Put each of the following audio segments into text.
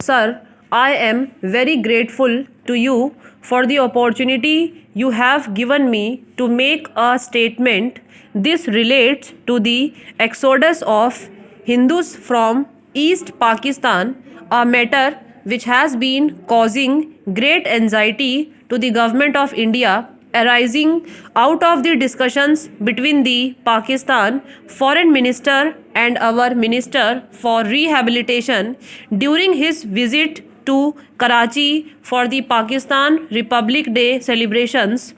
Sir, I am very grateful to you for the opportunity you have given me to make a statement. This relates to the exodus of Hindus from East Pakistan, a matter which has been causing great anxiety to the government of India, arising out of the discussions between the Pakistan foreign minister and our minister for rehabilitation during his visit to Karachi for the Pakistan Republic Day celebrations.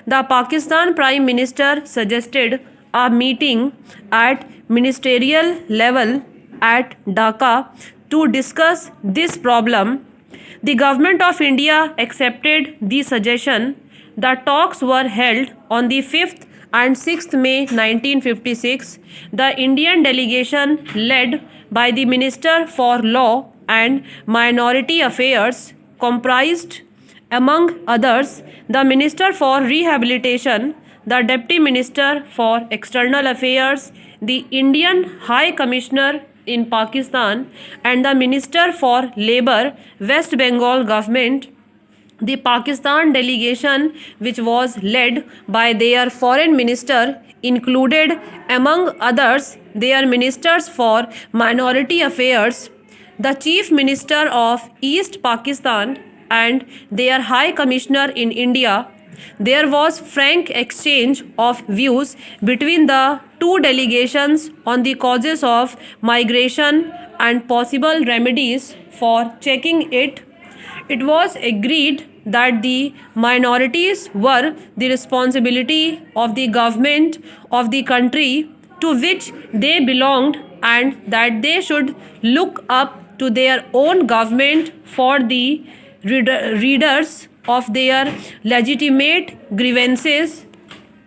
The Pakistan Prime Minister suggested a meeting at ministerial level at Dhaka to discuss this problem. The government of India accepted the suggestion. The talks were held on the 5th and 6th May 1956. The Indian delegation, led by the Minister for Law and Minority Affairs, comprised, among others, the Minister for Rehabilitation, the Deputy Minister for External Affairs, the Indian High Commissioner in Pakistan, and the Minister for Labour, West Bengal Government. The Pakistan delegation, which was led by their foreign minister, included, among others, their ministers for minority affairs, the chief minister of East Pakistan, and their high commissioner in India. There was frank exchange of views between the two delegations on the causes of migration and possible remedies for checking it. It was agreed that the minorities were the responsibility of the government of the country to which they belonged, and that they should look up to their own government for the readers of their legitimate grievances.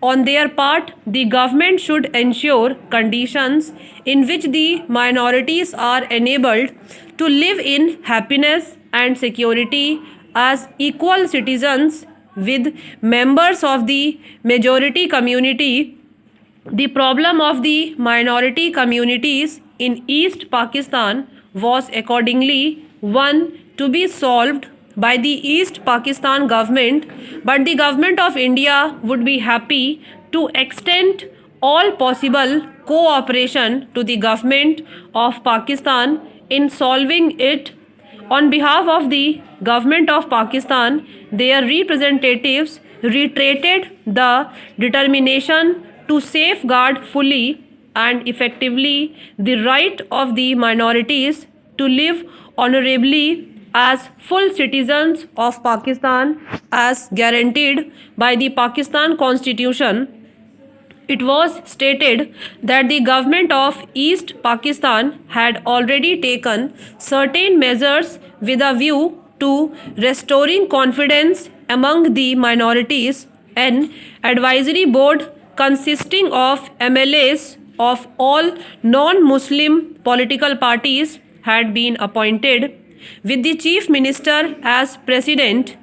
On their part, the government should ensure conditions in which the minorities are enabled to live in happiness and security as equal citizens with members of the majority community. The problem of the minority communities in East Pakistan was accordingly one to be solved by the East Pakistan government, but the government of India would be happy to extend all possible cooperation to the government of Pakistan in solving it. On behalf of the government of Pakistan, their representatives reiterated the determination to safeguard fully and effectively the right of the minorities to live honorably as full citizens of Pakistan as guaranteed by the Pakistan Constitution. It was stated that the government of East Pakistan had already taken certain measures with a view to restoring confidence among the minorities. An advisory board consisting of MLAs of all non-Muslim political parties had been appointed, with the Chief Minister as President.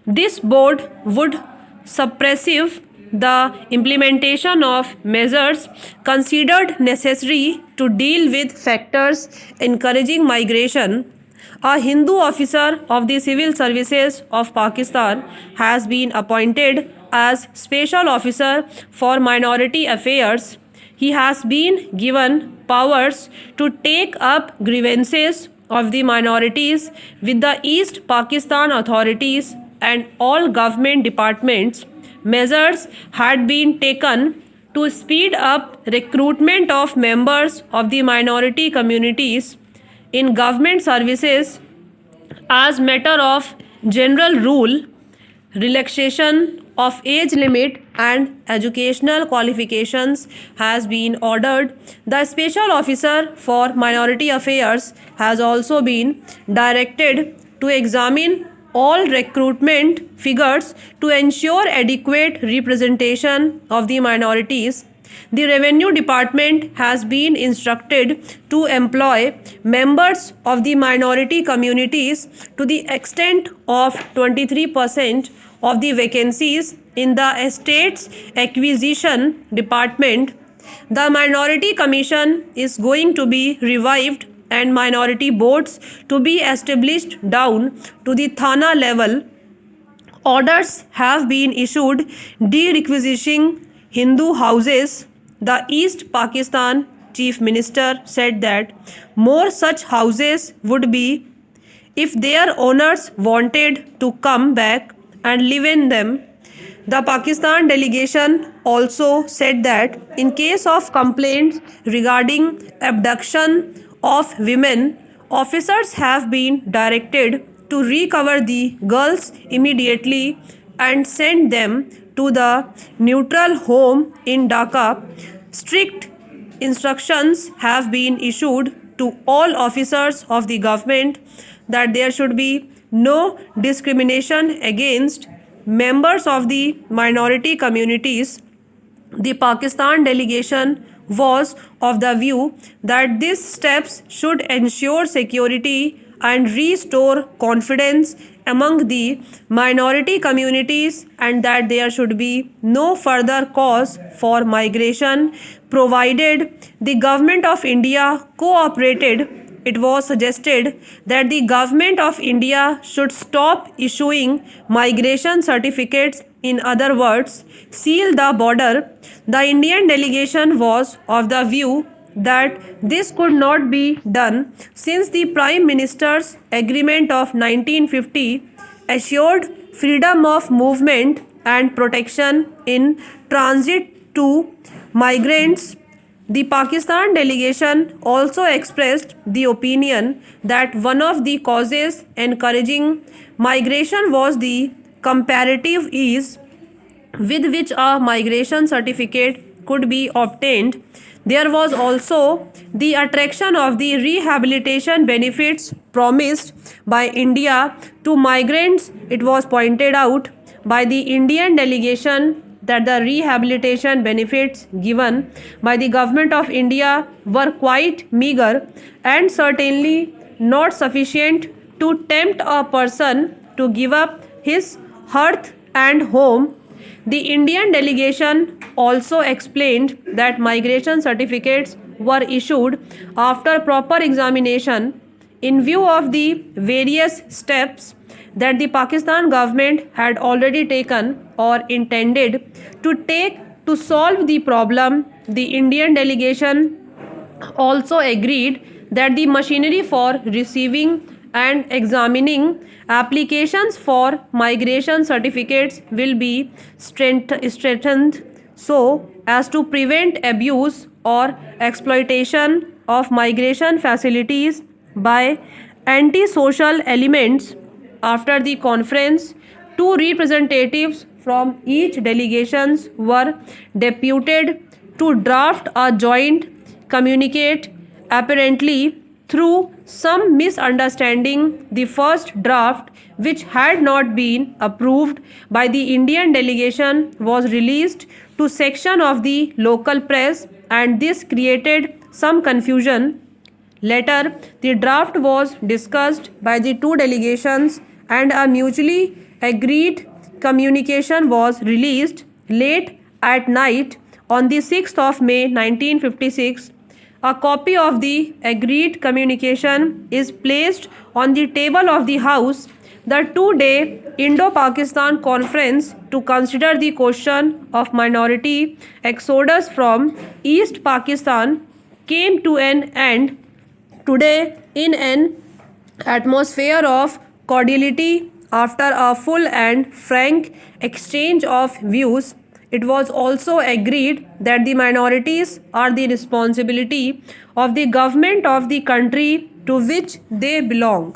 This board would suppressive the implementation of measures considered necessary to deal with factors encouraging migration. A Hindu officer of the Civil Services of Pakistan has been appointed as Special Officer for Minority Affairs. He has been given powers to take up grievances of the minorities with the East Pakistan authorities and all government departments. Measures had been taken to speed up recruitment of members of the minority communities in government services. As matter of general rule, relaxation of age limit and educational qualifications has been ordered. The Special Officer for Minority Affairs has also been directed to examine all recruitment figures to ensure adequate representation of the minorities. The Revenue Department has been instructed to employ members of the minority communities to the extent of 23% of the vacancies in the Estates Acquisition Department. The Minority Commission is going to be revived and minority boards to be established down to the Thana level. Orders have been issued de-requisitioning Hindu houses. The East Pakistan Chief Minister said that more such houses would be if their owners wanted to come back and live in them. The Pakistan delegation also said that in case of complaints regarding abduction of women, officers have been directed to recover the girls immediately and send them to the neutral home in Dhaka. Strict instructions have been issued to all officers of the government that there should be no discrimination against members of the minority communities. The Pakistan delegation was of the view that these steps should ensure security and restore confidence among the minority communities, and that there should be no further cause for migration provided the Government of India cooperated. It was suggested that the Government of India should stop issuing migration certificates, in other words, seal the border. The Indian delegation was of the view that this could not be done since the Prime Minister's agreement of 1950 assured freedom of movement and protection in transit to migrants. The Pakistan delegation also expressed the opinion that one of the causes encouraging migration was the comparative ease with which a migration certificate could be obtained. There was also the attraction of the rehabilitation benefits promised by India to migrants. It was pointed out by the Indian delegation that the rehabilitation benefits given by the Government of India were quite meagre and certainly not sufficient to tempt a person to give up his hearth and home. The Indian delegation also explained that migration certificates were issued after proper examination in view of the various steps that the Pakistan government had already taken or intended to take to solve the problem. The Indian delegation also agreed that the machinery for receiving and examining applications for migration certificates will be strengthened so as to prevent abuse or exploitation of migration facilities by antisocial elements. After the conference, 2 representatives from each delegations were deputed to draft a joint communique. Apparently, through some misunderstanding, the first draft, which had not been approved by the Indian delegation, was released to section of the local press, and this created some confusion. Later, the draft was discussed by the 2 delegations and a mutually agreed communication was released late at night on the 6th of May 1956. A copy of the agreed communication is placed on the table of the House. The 2-day Indo-Pakistan Conference to consider the question of minority exodus from East Pakistan came to an end today in an atmosphere of cordiality. After a full and frank exchange of views, it was also agreed that the minorities are the responsibility of the government of the country to which they belong.